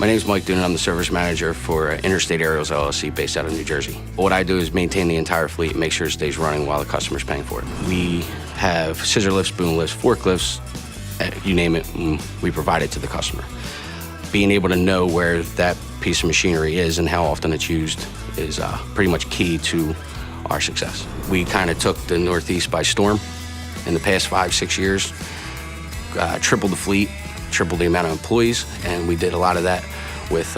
My name is Mike Doonan. I'm the service manager for Interstate Aerials, LLC, based out of New Jersey. What I do is maintain the entire fleet and make sure it stays running while the customer's paying for it. We have scissor lifts, boom lifts, forklifts, you name it, we provide it to the customer. Being able to know where that piece of machinery is and how often it's used is pretty much key to our success. We kind of took the Northeast by storm in the past 5-6 years, tripled the fleet, tripled the amount of employees, and we did a lot of that with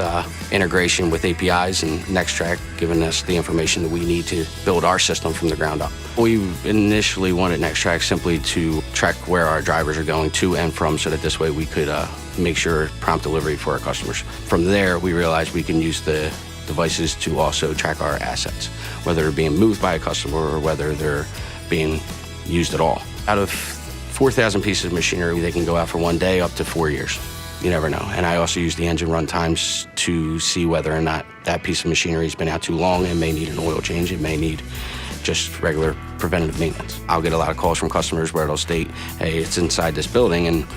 integration with APIs and NexTraq, giving us the information that we need to build our system from the ground up. We initially wanted NexTraq simply to track where our drivers are going to and from, so that this way we could make sure prompt delivery for our customers. From there, we realized we can use the devices to also track our assets, whether they're being moved by a customer or whether they're being used at all. Out of 4,000 pieces of machinery, they can go out for 1 day up to 4 years. You never know. And I also use the engine run times to see whether or not that piece of machinery has been out too long and may need an oil change. It may need just regular preventative maintenance. I'll get a lot of calls from customers where it'll state, hey, it's inside this building and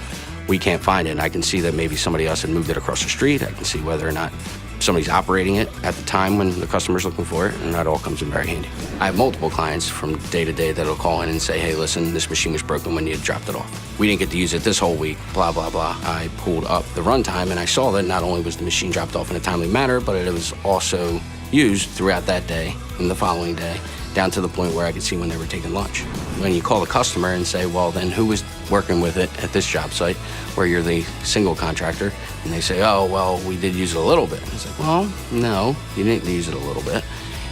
we can't find it. And I can see that maybe somebody else had moved it across the street. I can see whether or not somebody's operating it at the time when the customer's looking for it, and that all comes in very handy. I have multiple clients from day to day that'll call in and say, hey, listen, this machine was broken when you dropped it off. We didn't get to use it this whole week, blah, blah, blah. I pulled up the runtime and I saw that not only was the machine dropped off in a timely manner, but it was also used throughout that day and the following day, down to the point where I could see when they were taking lunch. When you call the customer and say, well, then who was working with it at this job site where you're the single contractor? And they say, oh, well, we did use it a little bit. It's like, well, no, you didn't use it a little bit.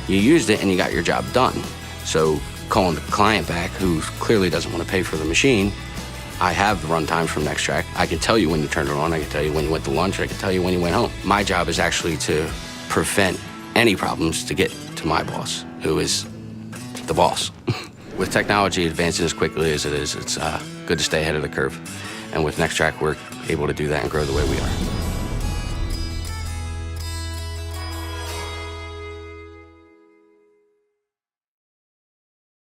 You used it and you got your job done. So calling the client back, who clearly doesn't want to pay for the machine, I have the run times from NexTraq. I can tell you when you turned it on. I can tell you when you went to lunch. I can tell you when you went home. My job is actually to prevent any problems to get to my boss, who is the boss. With technology advancing as quickly as it is, it's good to stay ahead of the curve. And with NexTraq, we're able to do that and grow the way we are.